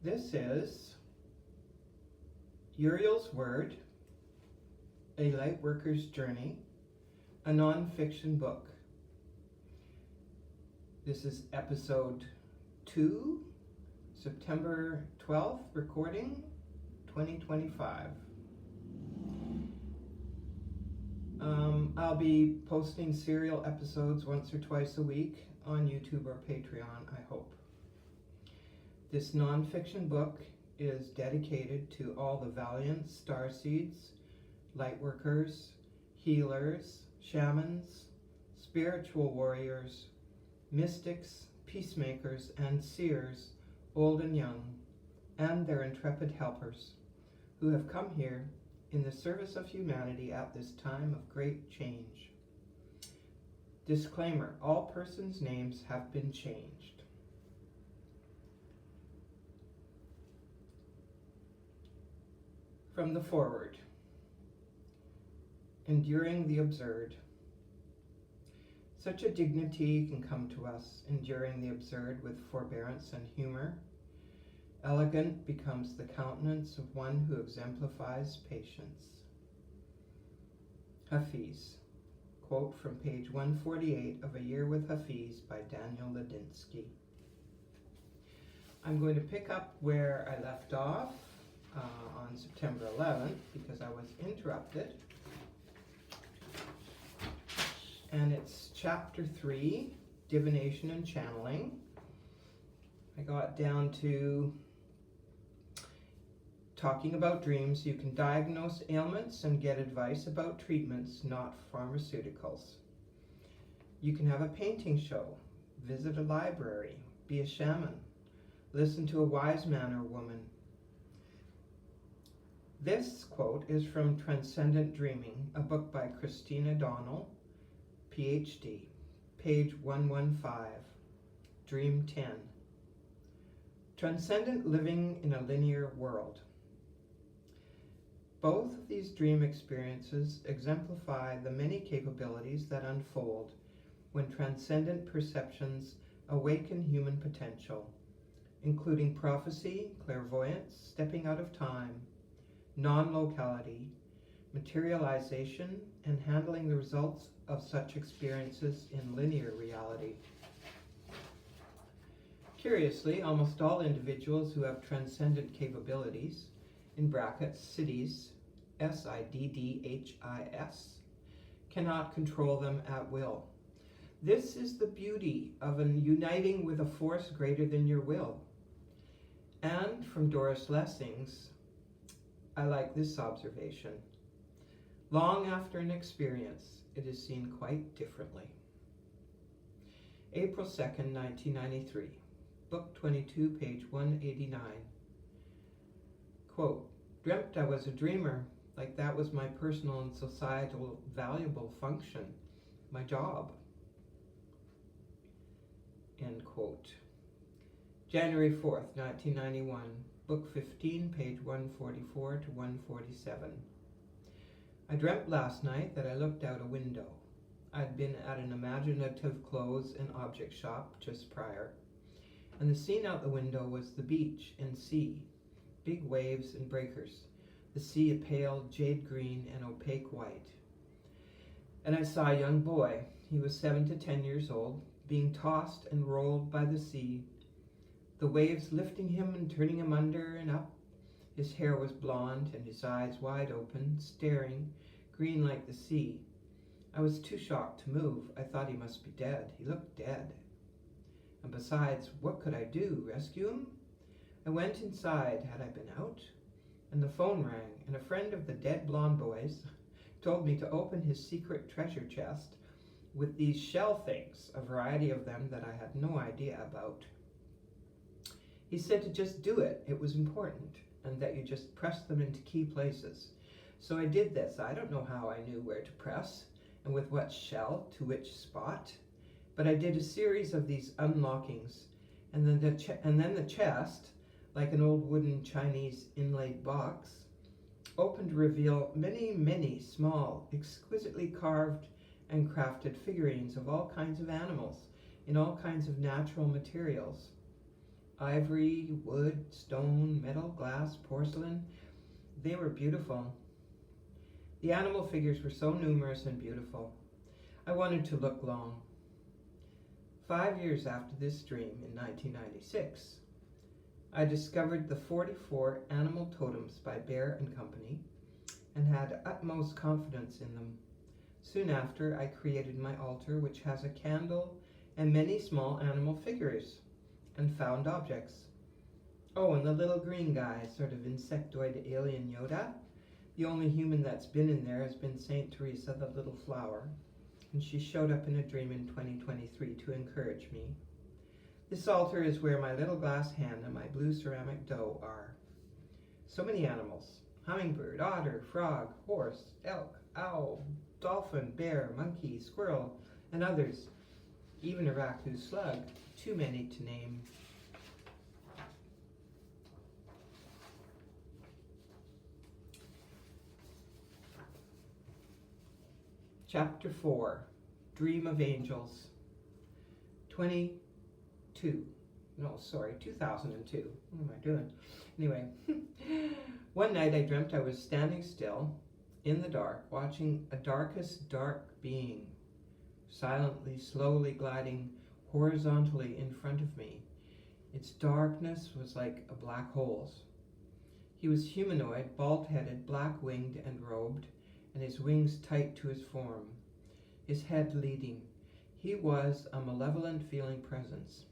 This is Uriel's Word, a lightworker's journey, a nonfiction book. This is episode 2, September 12th, recording, 2025. I'll be posting serial episodes once or twice a week on YouTube or Patreon, I hope. This nonfiction book is dedicated to all the valiant starseeds, lightworkers, healers, shamans, spiritual warriors, mystics, peacemakers, and seers, old and young, and their intrepid helpers, who have come here in the service of humanity at this time of great change. Disclaimer: all persons' names have been changed. From the foreword. Enduring the absurd. Such a dignity can come to us, enduring the absurd with forbearance and humor. Elegant becomes the countenance of one who exemplifies patience. Hafiz. Quote from page 148 of A Year with Hafiz by Daniel Ladinsky. I'm going to pick up where I left off on September 11th because I was interrupted. And it's chapter 3, Divination and Channeling. I got down to talking about dreams. You can diagnose ailments and get advice about treatments, not pharmaceuticals. You can have a painting show, visit a library, be a shaman, listen to a wise man or woman. This quote is from Transcendent Dreaming, a book by Christina Donnell, PhD, page 115, Dream 10. Transcendent living in a linear world. Both of these dream experiences exemplify the many capabilities that unfold when transcendent perceptions awaken human potential, including prophecy, clairvoyance, stepping out of time, non-locality, materialization, and handling the results of such experiences in linear reality. Curiously, almost all individuals who have transcendent capabilities, in brackets, siddhis, S-I-D-D-H-I-S, cannot control them at will. This is the beauty of uniting with a force greater than your will. And from Doris Lessing's, I like this observation. Long after an experience, it is seen quite differently. April 2nd, 1993, book 22, page 189. Quote, dreamt I was a dreamer, like that was my personal and societal valuable function, my job. End quote. January 4th, 1991, book 15, page 144 to 147. I dreamt last night that I looked out a window. I'd been at an imaginative clothes and object shop just prior, and the scene out the window was the beach and sea, big waves and breakers, the sea a pale jade green and opaque white. And I saw a young boy, he was 7 to 10 years old, being tossed and rolled by the sea, the waves lifting him and turning him under and up. His hair was blonde and his eyes wide open, staring, green like the sea. I was too shocked to move. I thought he must be dead. He looked dead. And besides, what could I do? Rescue him? I went inside. Had I been out? And the phone rang, and a friend of the dead blonde boy's told me to open his secret treasure chest with these shell things, a variety of them that I had no idea about. He said to just do it. It was important, and that you just press them into key places. So I did this. I don't know how I knew where to press, and with what shell to which spot, but I did a series of these unlockings, and then the chest, like an old wooden Chinese inlaid box, opened to reveal many, many small, exquisitely carved and crafted figurines of all kinds of animals in all kinds of natural materials. ivory, wood, stone, metal, glass, porcelain. They were beautiful. The animal figures were so numerous and beautiful. I wanted to look long. 5 years after this dream, in 1996, I discovered the 44 animal totems by Bear and Company and had utmost confidence in them. Soon after, I created my altar, which has a candle and many small animal figures and found objects. Oh, and the little green guy, sort of insectoid alien Yoda. The only human that's been in there has been Saint Teresa, the little flower, and she showed up in a dream in 2023 to encourage me. This altar is where my little glass hen and my blue ceramic dough are. So many animals: hummingbird, otter, frog, horse, elk, owl, dolphin, bear, monkey, squirrel, and others. Even a raccoon slug, too many to name. Chapter 4, Dream of Angels. 2002. What am I doing? Anyway, one night I dreamt I was standing still in the dark, watching a darkest dark being silently, slowly gliding horizontally in front of me. Its darkness was like a black hole's. He was humanoid, bald-headed, black-winged and robed, and his wings tight to his form, his head leading. He was a malevolent-feeling presence.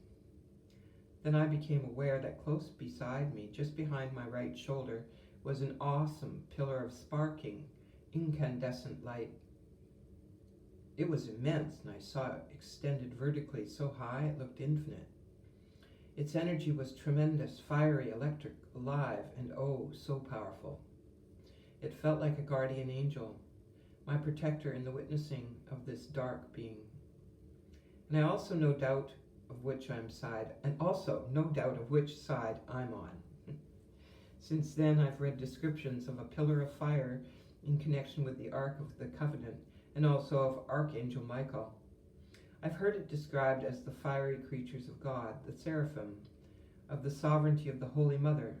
Then I became aware that close beside me, just behind my right shoulder, was an awesome pillar of sparking, incandescent light. It was immense, and I saw it extended vertically so high it looked infinite. Its energy was tremendous, fiery, electric, alive, and oh, so powerful. It felt like a guardian angel, my protector in the witnessing of this dark being. And I also no doubt of which side I'm on. Since then, I've read descriptions of a pillar of fire in connection with the Ark of the Covenant, and also of Archangel Michael. I've heard it described as the fiery creatures of God, the seraphim, of the sovereignty of the Holy Mother,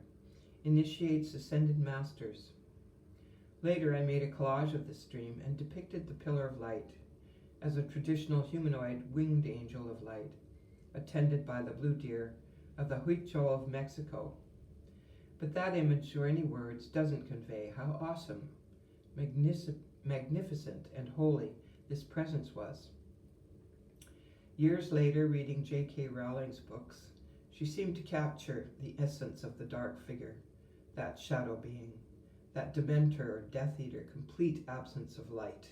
initiates ascended masters. Later I made a collage of this dream and depicted the pillar of light as a traditional humanoid winged angel of light, attended by the blue deer of the Huichol of Mexico. But that image or any words doesn't convey how awesome, magnificent, and holy this presence was. Years later, reading J.K. Rowling's books, she seemed to capture the essence of the dark figure, that shadow being, that dementor or Death Eater, complete absence of light.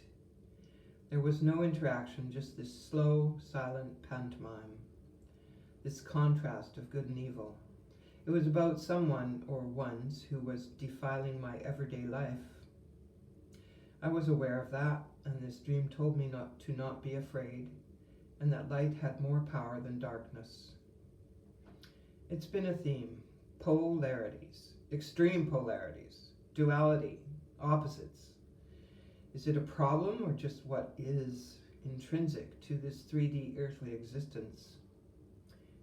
There was no interaction, just this slow, silent pantomime, this contrast of good and evil. It was about someone or ones who was defiling my everyday life. I was aware of that, and this dream told me not be afraid, and that light had more power than darkness. It's been a theme: polarities, extreme polarities, duality, opposites. Is it a problem or just what is intrinsic to this 3D earthly existence?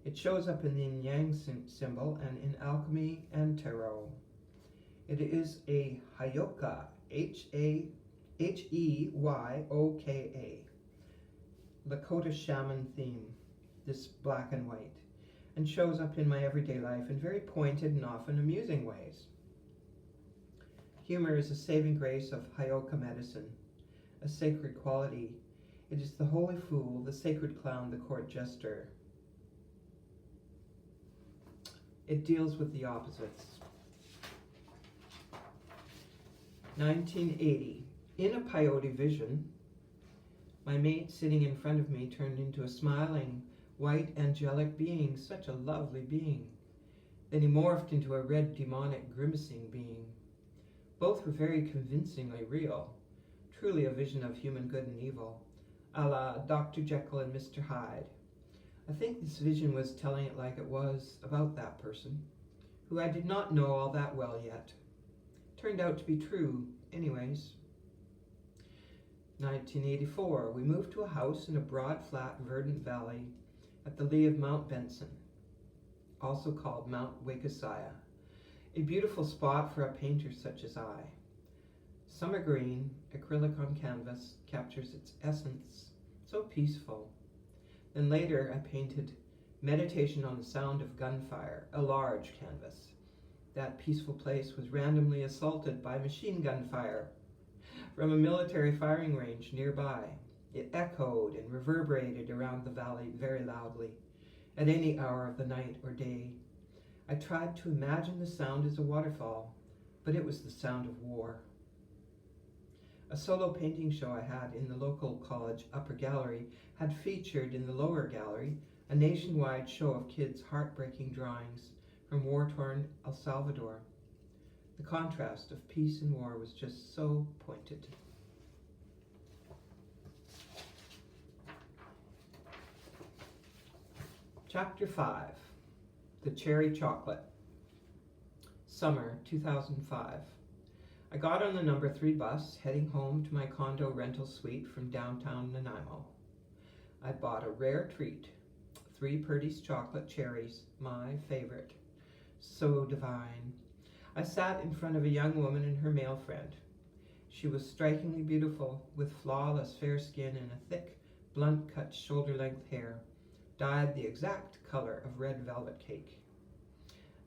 It shows up in the yin-yang symbol and in alchemy and tarot. It is a Heyoka, H-E-Y-O-K-A, Lakota shaman theme, this black and white, and shows up in my everyday life in very pointed and often amusing ways. Humor is a saving grace of Heyoka medicine, a sacred quality. It is the holy fool, the sacred clown, the court jester. It deals with the opposites. 1980. In a peyote vision, my mate sitting in front of me turned into a smiling, white, angelic being, such a lovely being. Then he morphed into a red, demonic, grimacing being. Both were very convincingly real, truly a vision of human good and evil, a la Dr. Jekyll and Mr. Hyde. I think this vision was telling it like it was about that person, who I did not know all that well yet. Turned out to be true, anyways. 1984, we moved to a house in a broad, flat, verdant valley at the lee of Mount Benson. also called Mount Wakasiah, a beautiful spot for a painter such as I. Summer green, acrylic on canvas, captures its essence, so peaceful. Then later I painted Meditation on the Sound of Gunfire, a large canvas. That peaceful place was randomly assaulted by machine gun fire from a military firing range nearby. It echoed and reverberated around the valley very loudly, at any hour of the night or day. I tried to imagine the sound as a waterfall, but it was the sound of war. A solo painting show I had in the local college upper gallery had featured in the lower gallery a nationwide show of kids' heartbreaking drawings from war-torn El Salvador. The contrast of peace and war was just so pointed. Chapter 5, The Cherry Chocolate. Summer 2005. I got on the number 3 bus heading home to my condo rental suite from downtown Nanaimo. I bought a rare treat, 3 Purdy's chocolate cherries, my favorite. So divine. I sat in front of a young woman and her male friend. She was strikingly beautiful, with flawless fair skin and a thick, blunt-cut shoulder-length hair, dyed the exact color of red velvet cake.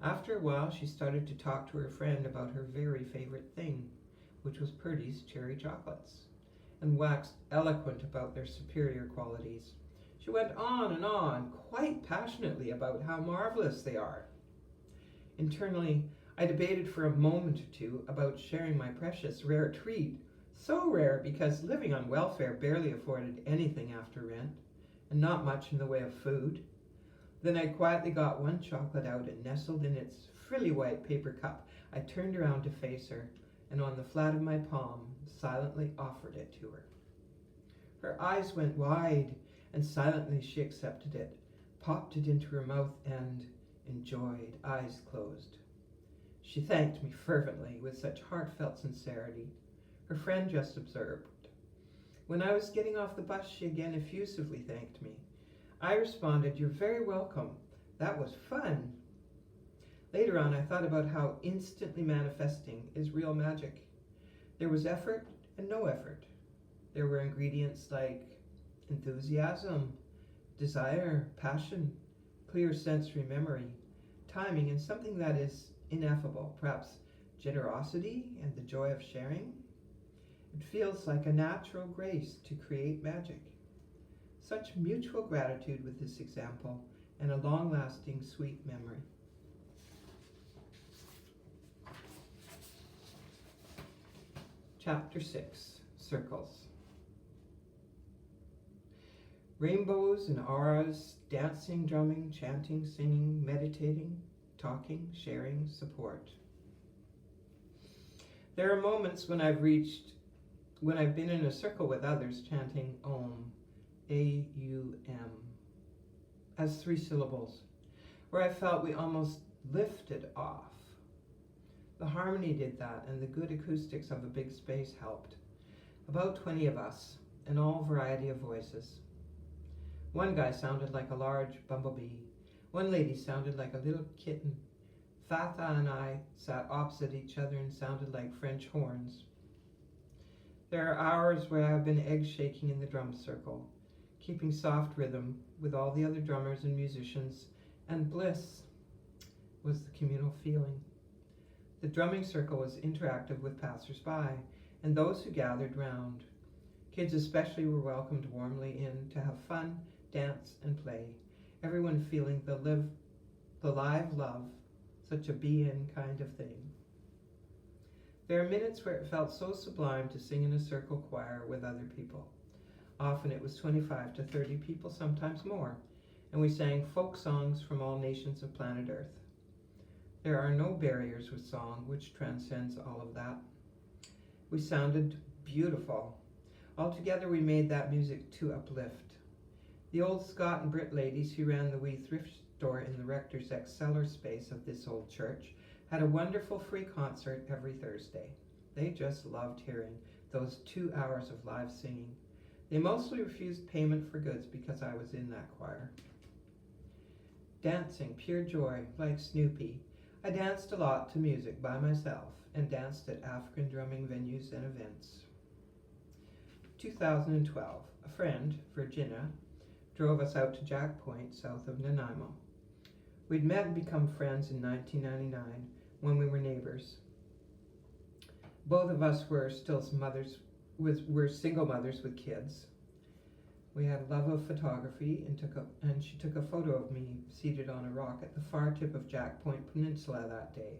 After a while, she started to talk to her friend about her very favorite thing, which was Purdy's cherry chocolates, and waxed eloquent about their superior qualities. She went on and on, quite passionately, about how marvelous they are. Internally, I debated for a moment or two about sharing my precious rare treat, so rare because living on welfare barely afforded anything after rent, and not much in the way of food. Then I quietly got one chocolate out and nestled in its frilly white paper cup. I turned around to face her, and on the flat of my palm, silently offered it to her. Her eyes went wide, and silently she accepted it, popped it into her mouth, and enjoyed, eyes closed. She thanked me fervently with such heartfelt sincerity. Her friend just observed. When I was getting off the bus, she again effusively thanked me. I responded, "You're very welcome. That was fun." Later on, I thought about how instantly manifesting is real magic. There was effort and no effort. There were ingredients like enthusiasm, desire, passion, clear sensory memory, timing, and something that is ineffable, perhaps generosity and the joy of sharing. It feels like a natural grace to create magic. Such mutual gratitude with this example and a long-lasting sweet memory. Chapter 6, Circles. Rainbows and auras, dancing, drumming, chanting, singing, meditating, talking, sharing, support. There are moments when I've been in a circle with others chanting Om, A-U-M, as 3 syllables, where I felt we almost lifted off. The harmony did that, and the good acoustics of a big space helped. About 20 of us, and all variety of voices. One guy sounded like a large bumblebee. One lady sounded like a little kitten. Fatha and I sat opposite each other and sounded like French horns. There are hours where I have been egg shaking in the drum circle, keeping soft rhythm with all the other drummers and musicians, and bliss was the communal feeling. The drumming circle was interactive with passers-by and those who gathered round. Kids especially were welcomed warmly in to have fun, dance, and play, everyone feeling the live love, such a be-in kind of thing. There are minutes where it felt so sublime to sing in a circle choir with other people. Often it was 25 to 30 people, sometimes more, and we sang folk songs from all nations of planet Earth. There are no barriers with song, which transcends all of that. We sounded beautiful. Altogether, we made that music to uplift. The old Scott and Brit ladies who ran the wee thrift store in the rector's ex-cellar space of this old church had a wonderful free concert every Thursday. They just loved hearing those 2 hours of live singing. They mostly refused payment for goods because I was in that choir. dancing, pure joy, like Snoopy. I danced a lot to music by myself and danced at African drumming venues and events. 2012, a friend, Virginia, drove us out to Jack Point, south of Nanaimo. We'd met and become friends in 1999 when we were neighbors. Both of us were still were single mothers with kids. We had a love of photography and she took a photo of me seated on a rock at the far tip of Jack Point Peninsula that day.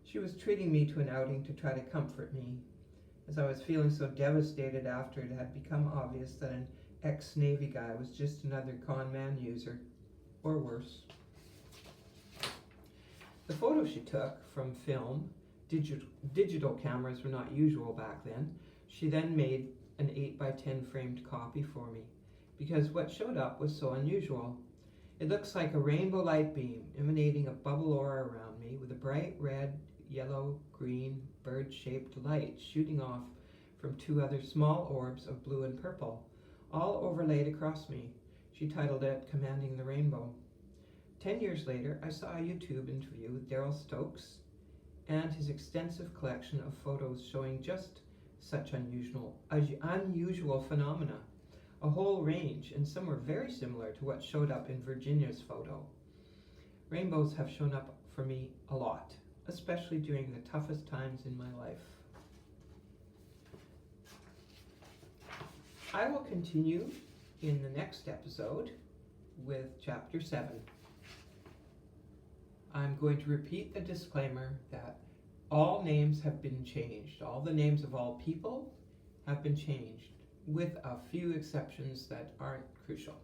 She was treating me to an outing to try to comfort me, as I was feeling so devastated after it had become obvious that an ex-Navy guy was just another con man user, or worse. The photo she took from film, digital cameras were not usual back then. She then made an 8x10 framed copy for me, because what showed up was so unusual. It looks like a rainbow light beam emanating a bubble aura around me with a bright red, yellow, green, bird-shaped light shooting off from two other small orbs of blue and purple, all overlaid across me. She titled it Commanding the Rainbow. 10 years later, I saw a YouTube interview with Daryl Stokes and his extensive collection of photos showing just such unusual phenomena, a whole range, and some were very similar to what showed up in Virginia's photo. Rainbows have shown up for me a lot, especially during the toughest times in my life. I will continue in the next episode with Chapter 7. I'm going to repeat the disclaimer that all names have been changed. All the names of all people have been changed, with a few exceptions that aren't crucial.